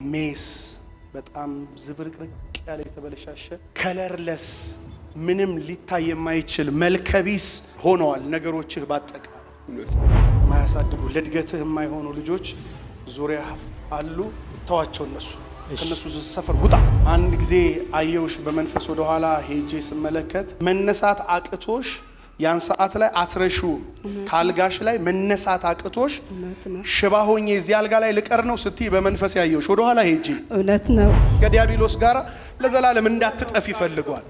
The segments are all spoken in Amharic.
ሜስ በጣም ዝብርቅርቅ ያለ የተበለሻሸ ከለርለስ ምንም ሊታይ የማይችል መልከቢስ ሆነዋል ነገሮችህ ባጠቃላይ ማያሳድጉ ለድገትህ የማይሆኑ ልጆች ዙሪያ አሉ ተዋቸው ከነሱ ሰፈር ውጣ አንድ ጊዜ አየውሽ በመንፈስ ወደ ኋላ ሄጄ ስመለከት መነሳት አቅቶሽ ያን ሰዓት ላይ አትረሹ ካልጋሽ ላይ መነሳት አቅቶሽ ሽባ ሆኜ እዚህ አልጋ ላይ ልቀር ነው ስትይ በመንፈስ ያየውሽ ወደ ኋላ ሄጄ እውነት ነው ከዲያብሎስ ጋር ለዘላለም እንዳትጠፊ ፈልጓል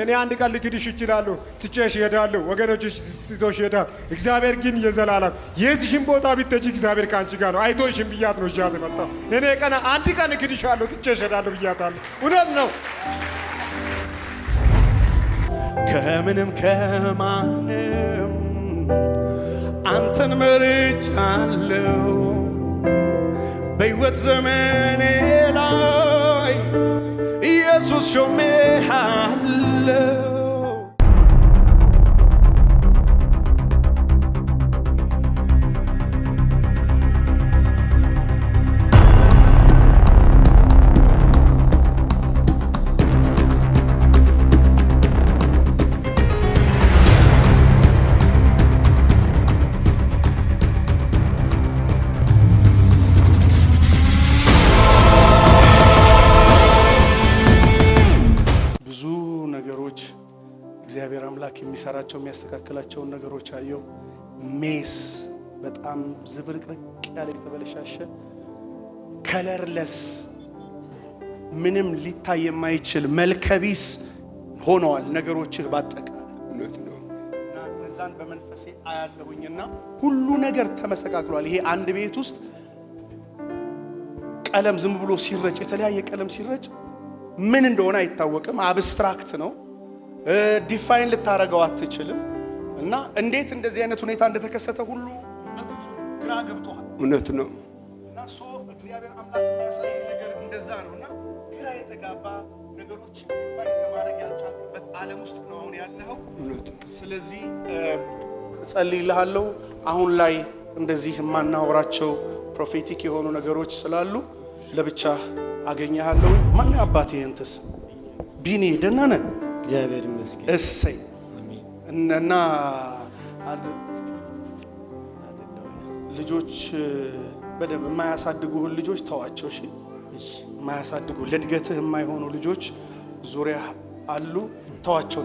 እኔ አንድ ቀን ልክድሽ ይችላል ትቼሽ ሄዳለሁ ወገኖችሽ ትቶሽ ሄዳል እግዚአብሔር ግን የዘላለም የዚህን ቦታ ቢትጂ እግዚአብሔር ካንቺ ጋር ነው አይቶሽም ብያት ነው ጃት መጣ እኔ ቀና አንድ ቀን ልክድሻለሁ ትቼሽ ሄዳለሁ ብያታለሁ እውነት ነው ከምንም ከማንም አንተን መርጫለሁ በሕይወት ዘመኔ ላይ ኢየሱስ ሾሜሃለሁ እግዚአብሔር አምላክ የሚሰራቸው የሚያስተካክላቸውን ነገሮች አየው ሜስ በጣም ዝብርቅርቅ ያለ የተበለሻሸ ከለርለስ ምንም ሊታይ የማይችል መልከቢስ ሆነዋል ነገሮችህ ባጠቃላይ እና እነዛን በመንፈሴ አያለሁኝና ሁሉ ነገር ተመሰቃቅሏል ይሄ አንድ ቤት ውስጥ ቀለም ዝም ብሎ ሲረጭ የተለያየ ቀለም ሲረጭ ምን እንደሆነ አይታወቅም አብስትራክት ነው ዲፋይን ልታረጋው አትችልም እና እንዴት እንደዚህ አይነት ሁኔታ እንደተከሰተ ሁሉ በፍጹም ግራ ገብቷል እውነት ነው እና እግዚአብሔር አምላክ የሚያሳይ ነገር እንደዛ ነውና ግራ የተጋባ ነገሮች ዲፋይን ለማድረግ ያልቻልክበት ዓለም ውስጥ ነው አሁን ያለኸው ስለዚህ ጸልይልሃለሁ አሁን ላይ እንደዚህ ማናወራቸው ፕሮፌቲክ የሆኑ ነገሮች ስላሉ ለብቻ አገኘሃለሁ ማን አባቴ እንተስ ቢኒ ደህና ነህ እግዚአብሔር ይመስገን እሰይ እና ልጆች በደም የማያሳድጉህ ልጆች ተዋቸው እሺ የማያሳድጉ ለድገትህ የማይሆኑ ልጆች ዙሪያ አሉ ተዋቸው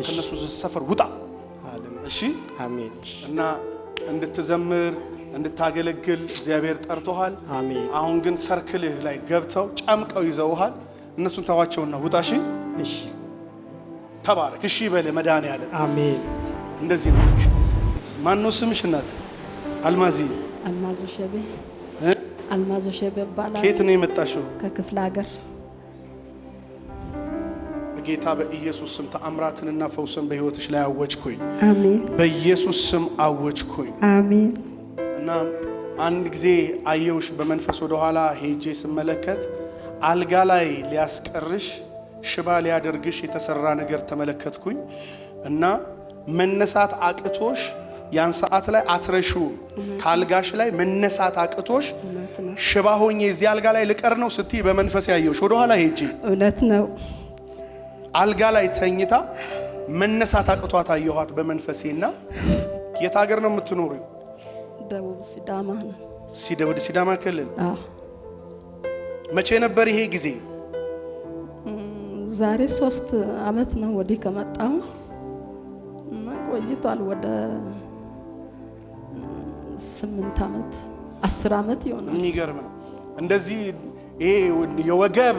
ከነሱ ሰፈር ውጣ እሺ አሜን እና እንድትዘምር እንድታገለግል እግዚአብሔር ጠርቶሃል አሜን አሁን ግን ሰርክልህ ላይ ገብተው ጨምቀው ይዘውሃል እነሱን ተዋቸውና ውጣ እሺ ተባረክ እሺ በለ መድኃኒዓለም አሜን እንደዚህ ነው ማን ነው ስምሽ እናት አልማዝ ሸቤ ባላ ከየት ነው የመጣሽው ከክፍለ ሀገር በጌታ በኢየሱስ ስም ተአምራትንና ፈውስን በህይወትሽ ላይ አወጅኩኝ አሜን በኢየሱስ ስም አወጅኩኝ አሜን እና አንድ ጊዜ አየውሽ በመንፈስ ወደ ኋላ ሄጄ ስመለከት አልጋ ላይ ሊያስቀርሽ ሽባ ሊያደርግሽ የተሰራ ነገር ተመለከትኩኝ እና መነሳት አቅቶሽ ያን ሰዓት ላይ አትረሹ ካልጋሽ ላይ መነሳት አቅቶሽ ሽባ ሆኜ እዚህ አልጋ ላይ ልቀር ነው ስትይ በመንፈስ ያየውሽ ወደ ኋላ ሄጄ እውነት ነው አልጋ ላይ ተኝታ መነሳት አቅቷት አየኋት በመንፈሴና የት ሀገር ነው የምትኖሪው ደቡብ ሲዳማ ነው ወደ ሲዳማ ክልል መቼ ነበር ይሄ ጊዜ ዛሬ 3 አመት ነው ወዲህ ከመጣሁ ቆይቷል ወደ 8 አመት 10 አመት ይሆናል የሚገርም ነው እንደዚህ ይሄ የወገብ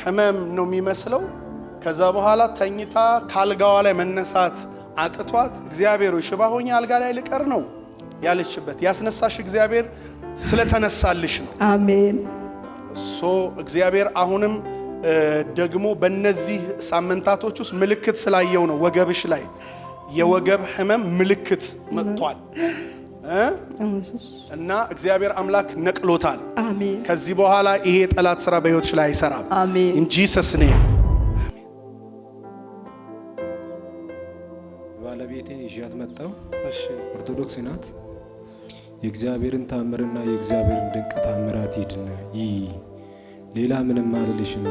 ህመም ነው የሚመስለው ከዛ በኋላ ተኝታ ካልጋዋ ላይ መነሳት አቅቷት እግዚአብሔር ሽባ ሆኜ አልጋ ላይ ልቀር ነው ያለችበት ያስነሳሽ እግዚአብሔር ስለተነሳልሽ ነው አሜን እግዚአብሔር አሁንም ደግሞ በእነዚህ ሳምንታቶች ውስጥ ምልክት ስላየው ነው ወገብሽ ላይ የወገብ ህመም ምልክት መጥቷል እና እግዚአብሔር አምላክ ነቅሎታል አሜን ከዚህ በኋላ ይሄ ጠላት ስራ በህይወትሽ ላይ አይሰራም አሜን in Jesus name ባለቤቴን ይዣት መጣሁ እሺ ኦርቶዶክስ ናት የእግዚአብሔርን ታምርና የእግዚአብሔርን ድንቅ ታምራት ሂድና ሌላ ምንም አልልሽም።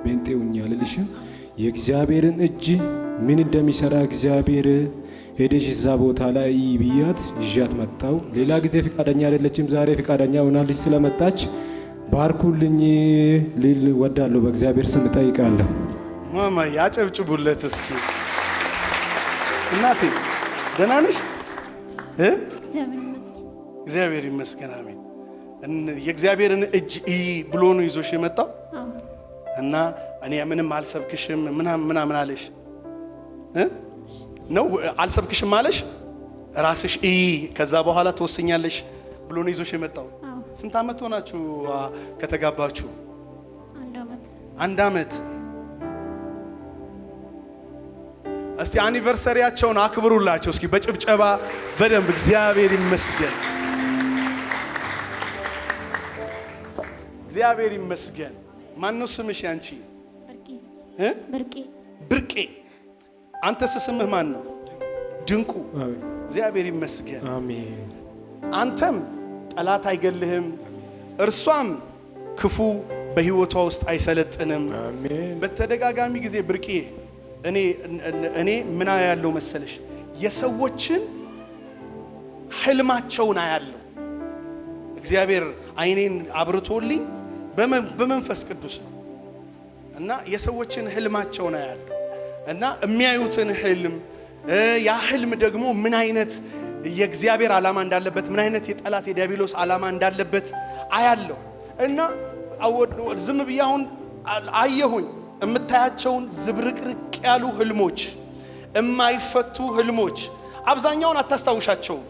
ቤንጤውኛ አልልሽም። የእግዚአብሔርን እጅ ምን እንደሚሰራ እግዚአብሔር ሄደሽ እዛ ቦታ ላይ ብያት ይዣት መጣው። ሌላ ጊዜ ፍቃደኛ አይደለችም። ዛሬ ፍቃደኛ ሆናለች ስለመጣች ባርኩልኝ ልል ወዳለሁ። በእግዚአብሔር ስም ጠይቃለሁ። ማማ ያጨብጭቡለት እስኪ። እናቴ ደህና ነሽ? እግዚአብሔር ይመስገን። አሜን። የእግዚአብሔርን እጅ ብሎ ነው ይዞሽ የመጣው እና እኔ ምንም አልሰብክሽም ምናምን አለሽ ነው? አልሰብክሽም አለሽ? ራስሽ ከዛ በኋላ ትወስኛለሽ ብሎ ነው ይዞሽ የመጣው። ስንት ዓመት ሆናችሁ ከተጋባችሁ? አንድ ዓመት። እስቲ አኒቨርሰሪያቸውን አክብሩላቸው እስኪ በጭብጨባ በደንብ። እግዚአብሔር ይመስገን፣ እግዚአብሔር ይመስገን። ማን ነው ስምሽ ያንቺ? ብርቄ። አንተስ ስምህ ማን ነው? ድንቁ። እግዚአብሔር ይመስገን። አሜን። አንተም ጠላት አይገልህም፣ እርሷም ክፉ በህይወቷ ውስጥ አይሰለጥንም። አሜን። በተደጋጋሚ ጊዜ ብርቄ እኔ ምን ያለው መሰለሽ? የሰዎችን ህልማቸውን አያለው። እግዚአብሔር አይኔን አብርቶልኝ በመንፈስ ቅዱስ ነው እና የሰዎችን ህልማቸውን አያለው እና የሚያዩትን ህልም ያ ህልም ደግሞ ምን አይነት የእግዚአብሔር ዓላማ እንዳለበት፣ ምን አይነት የጠላት የዲያብሎስ ዓላማ እንዳለበት አያለው እና ዝም ብዬ አሁን አየሁኝ የምታያቸውን ዝብርቅርቅ ያሉ ህልሞች፣ የማይፈቱ ህልሞች። አብዛኛውን አታስታውሻቸውም።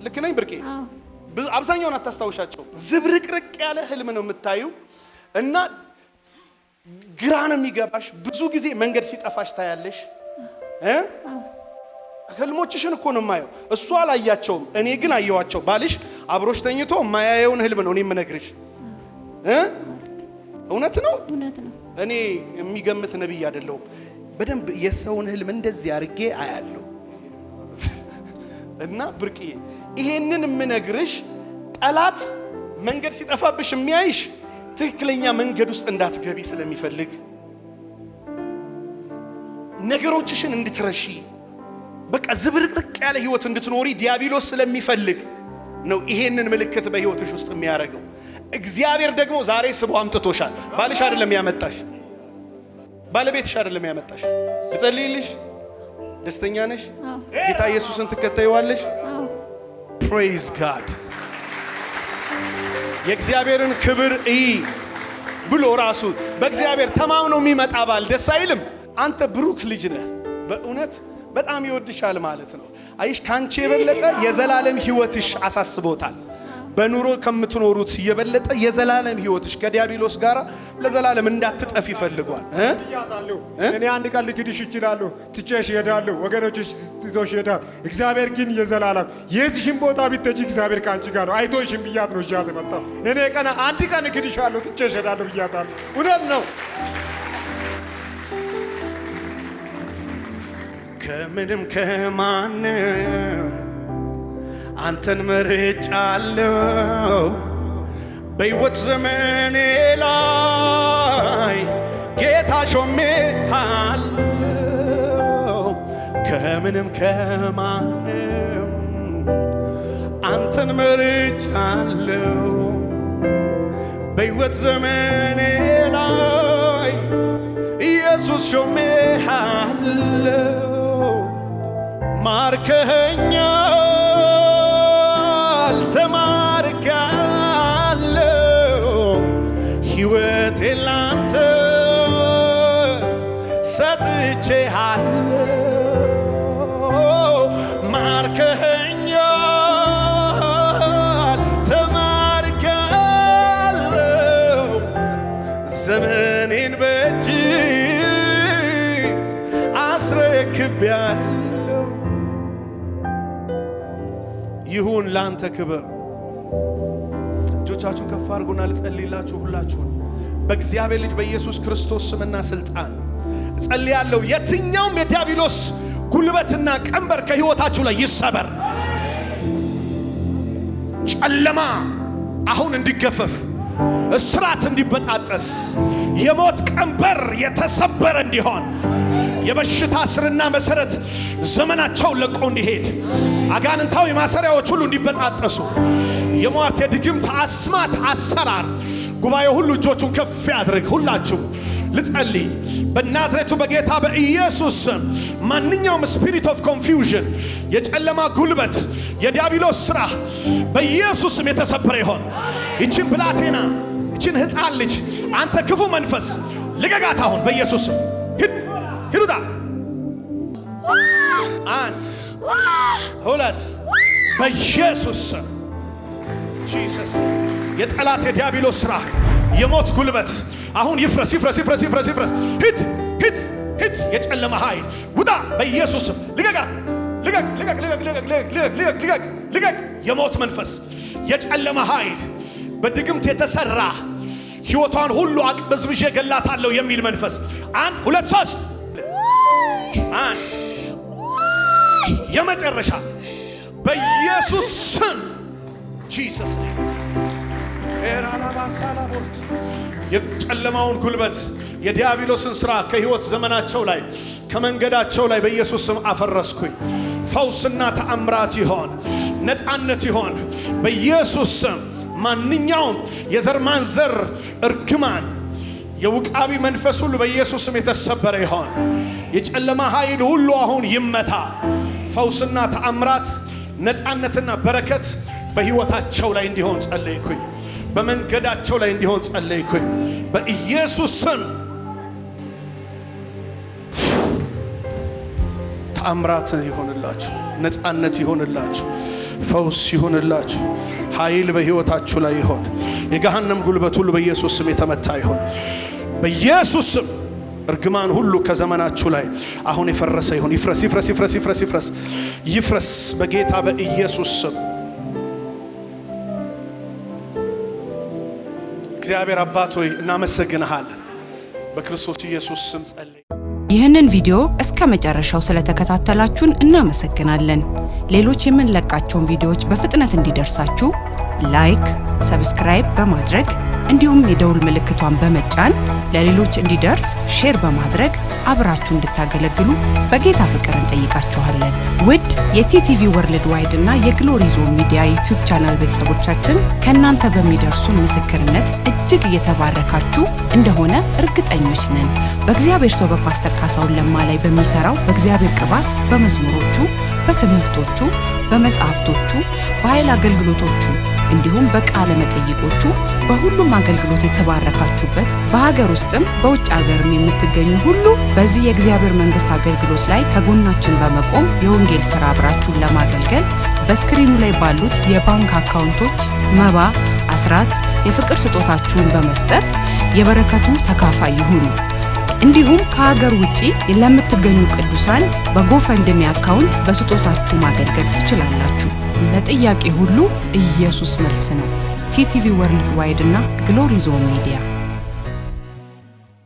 ልክ ነኝ ብርቄ? አብዛኛውን አታስታውሻቸውም። ዝብርቅርቅ ያለ ህልም ነው የምታዩ እና ግራ ነው የሚገባሽ። ብዙ ጊዜ መንገድ ሲጠፋሽ ታያለሽ። ህልሞችሽን እኮ ነው የማየው። እሱ አላያቸውም፣ እኔ ግን አየዋቸው። ባልሽ አብሮሽ ተኝቶ የማያየውን ህልም ነው እኔ የምነግርሽ። እውነት ነው። እኔ የሚገምት ነብይ አይደለሁም። በደንብ የሰውን ህልም እንደዚህ አድርጌ አያለሁ እና ብርቄ ይሄንን የምነግርሽ ጠላት መንገድ ሲጠፋብሽ የሚያይሽ ትክክለኛ መንገድ ውስጥ እንዳትገቢ ስለሚፈልግ፣ ነገሮችሽን እንድትረሺ፣ በቃ ዝብርቅርቅ ያለ ህይወት እንድትኖሪ ዲያብሎስ ስለሚፈልግ ነው ይሄንን ምልክት በህይወትሽ ውስጥ የሚያደርገው። እግዚአብሔር ደግሞ ዛሬ ስቦ አምጥቶሻል። ባልሽ አይደለም ያመጣሽ፣ ባለቤትሽ አይደለም ያመጣሽ። ልጸልይልሽ። ደስተኛ ነሽ? ጌታ ኢየሱስን ትከተይዋለሽ? ፕሬዝ ጋድ። የእግዚአብሔርን ክብር ብሎ ራሱ በእግዚአብሔር ተማምኖ የሚመጣ ባል ደስ አይልም? አንተ ብሩክ ልጅ ነህ። በእውነት በጣም ይወድሻል ማለት ነው። አይሽ ካንቺ የበለጠ የዘላለም ህይወትሽ አሳስቦታል። በኑሮ ከምትኖሩት የበለጠ የዘላለም ህይወትሽ ከዲያብሎስ ጋር ለዘላለም እንዳትጠፍ ይፈልጋል። እኔ አንድ ቀን ልክድሽ እችላለሁ፣ ትቼሽ እሄዳለሁ፣ ወገኖችሽ ትቶሽ ይሄዳል። እግዚአብሔር ግን የዘላለም የትሽን ቦታ ብትሄጂ እግዚአብሔር ካንቺ ጋር ነው። አይቶሽም ብያት ነው እያት መጣው። እኔ አንድ ቀን እክድሻለሁ፣ ትቼሽ እሄዳለሁ ብያታለሁ። እውነት ነው። ከምንም ከማንም አንተን መርጫለሁ፣ በሕይወት ዘመኔ ላይ ጌታ ሾሜሃለሁ። ከምንም ከማንም አንተን መርጫለሁ፣ በሕይወት ዘመኔ ላይ ኢየሱስ ሾሜሃለሁ። ማርከኸኛል፣ ተማርካለሁ፣ ሕይወቴን ላንተ ሰጥቼሃለሁ። ማርከኸኛል፣ ተማርካለሁ፣ ዘመኔን በእጅ አስረክቤያለሁ። ይሁን ላንተ ክብር። እጆቻችሁን ከፍ አድርጉና ልጸልይላችሁ። ሁላችሁን በእግዚአብሔር ልጅ በኢየሱስ ክርስቶስ ስምና ስልጣን እጸልያለሁ። የትኛውም የዲያብሎስ ጉልበትና ቀንበር ከህይወታችሁ ላይ ይሰበር። ጨለማ አሁን እንዲገፈፍ፣ እስራት እንዲበጣጠስ፣ የሞት ቀንበር የተሰበረ እንዲሆን፣ የበሽታ ስርና መሰረት ዘመናቸው ለቆ እንዲሄድ፣ አጋንንታዊ ማሰሪያዎች ሁሉ እንዲበጣጠሱ፣ የሟርት የድግምት አስማት አሰራር ጉባኤው ሁሉ እጆቹን ከፍ ያድርግ። ሁላችሁ ልጸልይ በናዝሬቱ በጌታ በኢየሱስ ስም። ማንኛውም ስፒሪት ኦፍ ኮንፊውዥን፣ የጨለማ ጉልበት፣ የዲያብሎስ ሥራ በኢየሱስ ስም የተሰበረ ይሆን። ይችን ብላቴና፣ ይችን ሕፃን ልጅ አንተ ክፉ መንፈስ ልቀቃት አሁን በኢየሱስ ስም። ሂዱታ። አንድ ሁለት፣ በኢየሱስ ስም ጂሰስ። የጠላት የዲያብሎስ ሥራ፣ የሞት ጉልበት አሁን ይፍረስ ይፍረስ ይፍረስ ይፍረስ ይፍረስ። ሂድ ሂድ ሂድ። የጨለማ ኃይል ውጣ በኢየሱስ ስም። ልቀቃት። ልቀቅ ልቀቅ ልቀቅ ልቀቅ ልቀቅ ልቀቅ ልቀቅ ልቀቅ። የሞት መንፈስ፣ የጨለማ ኃይል፣ በድግምት የተሰራ ሕይወቷን ሁሉ አቅበዝብዤ ገላታለሁ የሚል መንፈስ። አንድ ሁለት ሶስት። አንድ የመጨረሻ በኢየሱስ ስም ጂሰስ። ኤራናባሳላቦርት የጨለማውን ጉልበት የዲያብሎስን ሥራ ከሕይወት ዘመናቸው ላይ ከመንገዳቸው ላይ በኢየሱስ ስም አፈረስኩኝ። ፈውስና ተአምራት ይሆን፣ ነፃነት ይሆን በኢየሱስ ስም። ማንኛውም የዘር ማንዘር እርግማን፣ የውቃቢ መንፈስ ሁሉ በኢየሱስ ስም የተሰበረ ይሆን። የጨለማ ኃይል ሁሉ አሁን ይመታ። ፈውስና ተአምራት፣ ነፃነትና በረከት በሕይወታቸው ላይ እንዲሆን ጸለይኩኝ። በመንገዳቸው ላይ እንዲሆን ጸለይኩኝ በኢየሱስ ስም። ተአምራት ይሆንላችሁ፣ ነፃነት ይሆንላችሁ፣ ፈውስ ይሆንላችሁ፣ ኃይል በሕይወታችሁ ላይ ይሆን። የገሃነም ጉልበት ሁሉ በኢየሱስ ስም የተመታ ይሆን በኢየሱስ ስም። እርግማን ሁሉ ከዘመናችሁ ላይ አሁን የፈረሰ ይሆን። ይፍረስ ይፍረስ ይፍረስ ይፍረስ ይፍረስ ይፍረስ በጌታ በኢየሱስ ስም። እግዚአብሔር አባት ሆይ እናመሰግንሃለን። በክርስቶስ ኢየሱስ ስም ጸልይ። ይህንን ቪዲዮ እስከ መጨረሻው ስለተከታተላችሁን እናመሰግናለን። ሌሎች የምንለቃቸውን ቪዲዮዎች በፍጥነት እንዲደርሳችሁ ላይክ፣ ሰብስክራይብ በማድረግ እንዲሁም የደውል ምልክቷን በመጫን ለሌሎች እንዲደርስ ሼር በማድረግ አብራችሁ እንድታገለግሉ በጌታ ፍቅር እንጠይቃችኋለን። ውድ የቲቲቪ ወርልድ ዋይድ እና የግሎሪ ዞን ሚዲያ ዩቲዩብ ቻናል ቤተሰቦቻችን ከእናንተ በሚደርሱ ምስክርነት እጅግ እየተባረካችሁ እንደሆነ እርግጠኞች ነን። በእግዚአብሔር ሰው በፓስተር ካሳሁን ለማ ላይ በሚሰራው በእግዚአብሔር ቅባት፣ በመዝሙሮቹ፣ በትምህርቶቹ፣ በመጽሐፍቶቹ፣ በኃይል አገልግሎቶቹ እንዲሁም በቃለ መጠይቆቹ በሁሉም አገልግሎት የተባረካችሁበት በሀገር ውስጥም በውጭ ሀገርም የምትገኙ ሁሉ በዚህ የእግዚአብሔር መንግስት አገልግሎት ላይ ከጎናችን በመቆም የወንጌል ሥራ አብራችሁን ለማገልገል በስክሪኑ ላይ ባሉት የባንክ አካውንቶች መባ፣ አስራት፣ የፍቅር ስጦታችሁን በመስጠት የበረከቱ ተካፋይ ይሁኑ። እንዲሁም ከሀገር ውጪ ለምትገኙ ቅዱሳን በጎፈንድሚ አካውንት በስጦታችሁ ማገልገል ትችላላችሁ። ለጥያቄ ሁሉ ኢየሱስ መልስ ነው። ቲቲቪ ወርልድ ዋይድ እና ግሎሪ ዞን ሚዲያ